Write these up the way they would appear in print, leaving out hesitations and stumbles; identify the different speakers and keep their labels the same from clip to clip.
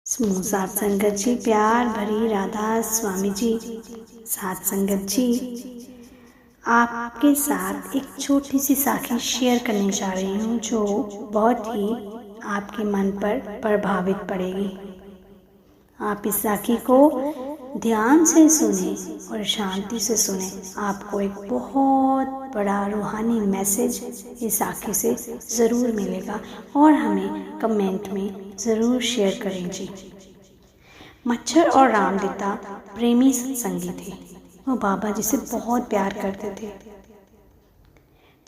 Speaker 1: समूह सात संगत जी, प्यार भरी राधा स्वामी जी। सात संगत जी, आपके साथ एक छोटी सी साखी शेयर करने जा रही हूँ जो बहुत ही आपके मन पर प्रभावित पड़ेगी। आप इस साखी को ध्यान से सुने और शांति से सुने। आपको एक बहुत बड़ा रूहानी मैसेज इस साखी से ज़रूर मिलेगा और हमें कमेंट में ज़रूर शेयर करें जी। मच्छर और रामदीता प्रेमी सत्संगी थे। वो बाबा जी से बहुत प्यार करते थे।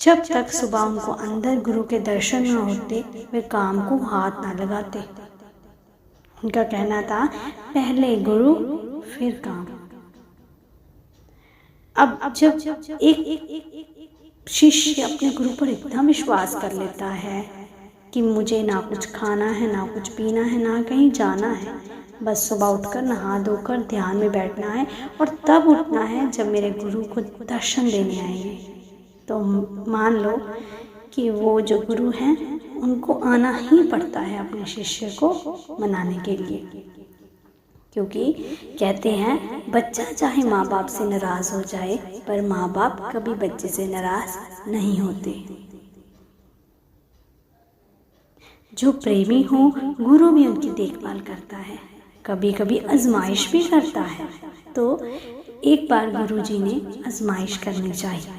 Speaker 1: जब तक सुबह उनको अंदर गुरु के दर्शन न होते वे काम को हाथ न लगाते। उनका कहना था, पहले गुरु फिर काम। अब जब एक शिष्य अपने गुरु पर इतना विश्वास कर लेता है कि मुझे ना कुछ खाना है, ना कुछ पीना है, ना कहीं जाना है, बस सुबह उठकर नहा धोकर ध्यान में बैठना है और तब उठना है जब मेरे गुरु को दर्शन देने आएंगे, तो मान लो कि वो जो गुरु हैं उनको आना ही पड़ता है अपने शिष्य को मनाने के लिए। क्योंकि कहते हैं बच्चा चाहे माँ बाप से नाराज़ हो जाए पर माँ बाप कभी बच्चे से नाराज़ नहीं होते। जो प्रेमी हो गुरु भी उनकी देखभाल करता है, कभी कभी आजमाइश भी करता है। तो एक बार गुरुजी ने आजमाइश करनी चाहिए।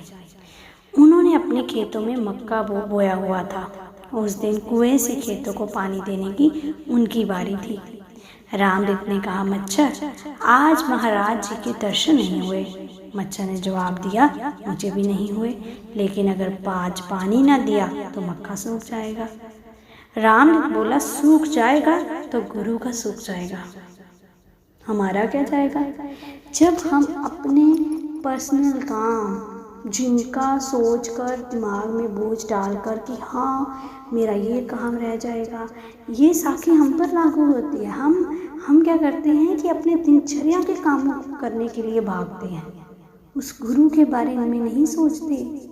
Speaker 1: उन्होंने अपने खेतों में मक्का बोया हुआ था। उस दिन कुएं से खेतों को पानी देने की उनकी बारी थी। रामदीत ने कहा, मच्छर आज महाराज जी के दर्शन नहीं हुए। मच्छर ने जवाब दिया, मुझे भी नहीं हुए, लेकिन अगर आज पानी ना दिया तो मक्का सूख जाएगा। रामदीत बोला, सूख जाएगा तो गुरु का सूख जाएगा, हमारा क्या जाएगा। जब हम अपने पर्सनल काम जिनका सोचकर दिमाग में बोझ डालकर कि हाँ मेरा ये काम रह जाएगा, ये साखी हम पर लागू होती है। हम क्या करते हैं कि अपने दिनचर्या के काम करने के लिए भागते हैं, उस गुरु के बारे में नहीं सोचते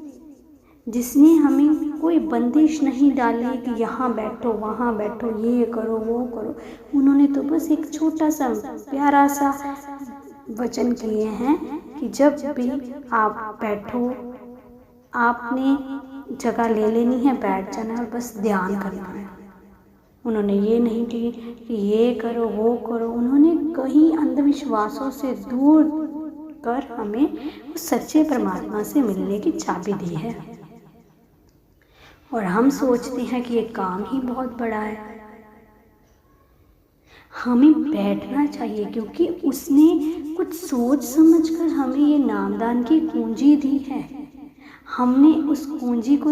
Speaker 1: जिसने हमें कोई बंदिश नहीं डाली कि यहाँ बैठो वहाँ बैठो, ये करो वो करो। उन्होंने तो बस एक छोटा सा प्यारा सा वचन किए हैं कि जब भी आप बैठो आपने जगह ले लेनी है, बैठ जाना है और बस ध्यान करना है। उन्होंने ये नहीं किए कि ये करो वो करो। उन्होंने कई अंधविश्वासों से दूर कर हमें उस सच्चे परमात्मा से मिलने की चाबी दी है। और हम सोचते हैं कि ये काम ही बहुत बड़ा है। हमें बैठना चाहिए क्योंकि उसने कुछ सोच समझकर हमें ये नामदान की कुंजी दी है। हमने उस कुंजी को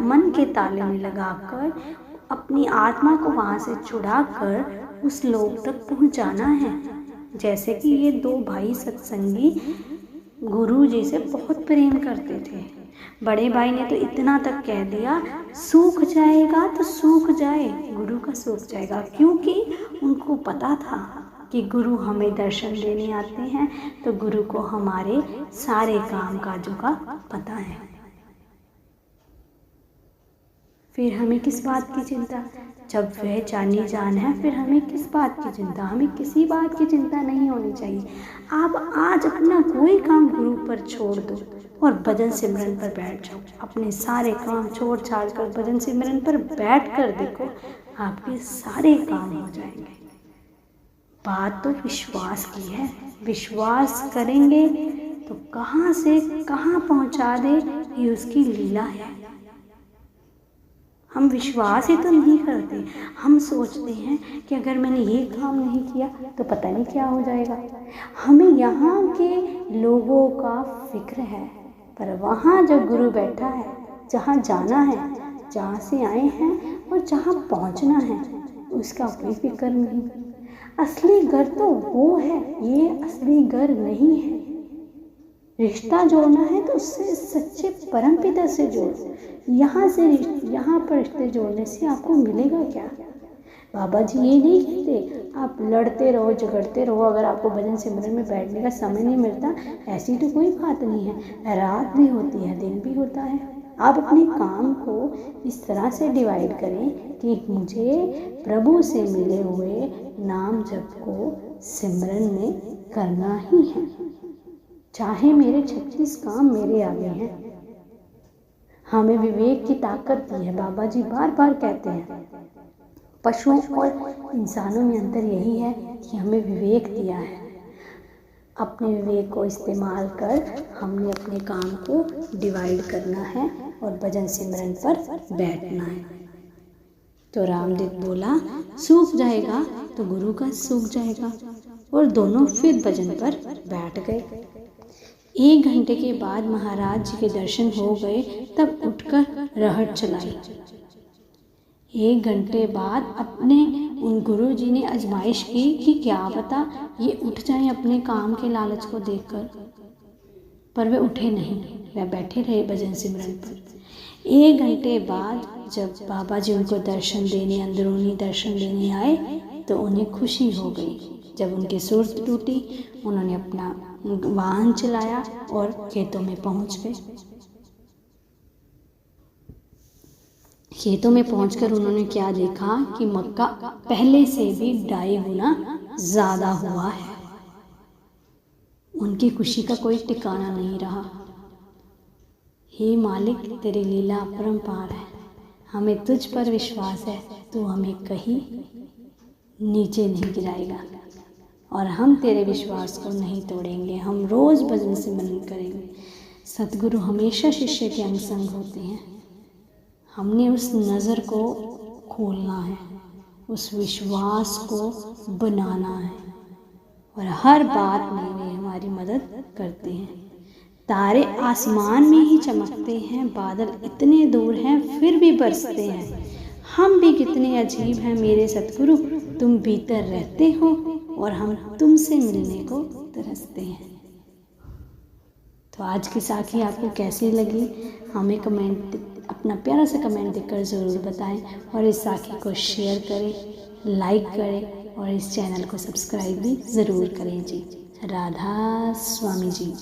Speaker 1: मन के ताले में लगाकर अपनी आत्मा को वहाँ से छुड़ाकर उस लोक तक पहुँचाना है। जैसे कि ये दो भाई सत्संगी गुरु जी से बहुत प्रेम करते थे। बड़े भाई ने तो इतना तक कह दिया, सूख जाएगा तो सूख जाए, गुरु का सूख जाएगा, क्योंकि उनको पता था कि गुरु हमें दर्शन देने आते हैं तो गुरु को हमारे सारे काम काजों का पता है। फिर हमें किस बात की चिंता, जब वह जानी जान है फिर हमें किस बात की चिंता। हमें किसी बात की चिंता नहीं होनी चाहिए। आप आज अपना कोई काम गुरु पर छोड़ दो और भजन सिमरन पर बैठ जाओ। अपने सारे काम छोड़ छाड़ कर भजन सिमरन पर बैठ कर देखो, आपके सारे काम हो जाएंगे। बात तो विश्वास की है। विश्वास करेंगे तो कहाँ से कहाँ पहुँचा दे, ये उसकी लीला है। हम विश्वास ही तो नहीं करते। हम सोचते हैं कि अगर मैंने ये काम नहीं किया तो पता नहीं क्या हो जाएगा। हमें यहाँ के लोगों का फिक्र है, पर वहाँ जो गुरु बैठा है, जहाँ जाना है, जहाँ से आए हैं और जहाँ पहुँचना है, उसका कोई फिक्र नहीं। असली घर तो वो है, ये असली घर नहीं है। रिश्ता जोड़ना है तो उससे सच्चे परम पिता से जोड़ो। यहाँ पर रिश्ते जोड़ने से आपको मिलेगा क्या। बाबा जी ये नहीं कहते आप लड़ते रहो झगड़ते रहो, अगर आपको भजन सिमरन में बैठने का समय नहीं मिलता, ऐसी तो कोई बात नहीं है। रात भी होती है, दिन भी होता है। आप अपने काम को इस तरह से डिवाइड करें कि मुझे प्रभु से मिले हुए नाम जप को सिमरन में करना ही है। चाहे मेरे 36 काम मेरे आगे हैं। हमें विवेक की ताकत दी है। बाबा जी बार बार कहते हैं, पशुओं और इंसानों में अंतर यही है कि हमें विवेक दिया है। अपने विवेक को इस्तेमाल कर हमने अपने काम को डिवाइड करना है और भजन सिमरन पर बैठना है। तो रामदेव बोला, सूख जाएगा तो गुरु का सूख जाएगा। और दोनों फिर भजन पर बैठ गए। 1 घंटे के बाद महाराज जी के दर्शन हो गए, तब उठकर रहट चलाई। 1 घंटे बाद अपने उन गुरु जी ने आजमाइश की कि क्या पता ये उठ जाएं अपने काम के लालच को देखकर, पर वे उठे नहीं। वे बैठे रहे भजन सिमरन पर। 1 घंटे बाद जब बाबा जी उनको दर्शन देने, अंदरूनी दर्शन देने आए, तो उन्हें खुशी हो गई। जब उनकी सुर्त टूटी, उन्होंने अपना वाहन चलाया और खेतों में पहुंच गए। खेतों में पहुंचकर उन्होंने क्या देखा कि मक्का पहले से भी 2.5 गुना ज़्यादा हुआ है। उनकी खुशी का कोई ठिकाना नहीं रहा। हे मालिक, तेरी लीला अपरंपार है। हमें तुझ पर विश्वास है, तू हमें कहीं नीचे नहीं गिराएगा और हम तेरे विश्वास को नहीं तोड़ेंगे। हम रोज़ भजन सिमरन करेंगे। सतगुरु हमेशा शिष्य के अंग संग होते हैं। हमने उस नज़र को खोलना है, उस विश्वास को बनाना है और हर बात में वे हमारी मदद करते हैं। तारे आसमान में ही चमकते हैं, बादल इतने दूर हैं फिर भी बरसते हैं। हम भी कितने अजीब हैं मेरे सतगुरु, तुम भीतर रहते हो और हम तुमसे मिलने को तरसते हैं। तो आज की साखी आपको कैसी लगी, हमें अपना प्यारा सा कमेंट देकर ज़रूर बताएं और इस साखी को शेयर करें, लाइक करें और इस चैनल को सब्सक्राइब भी ज़रूर करें जी। राधा स्वामी जी।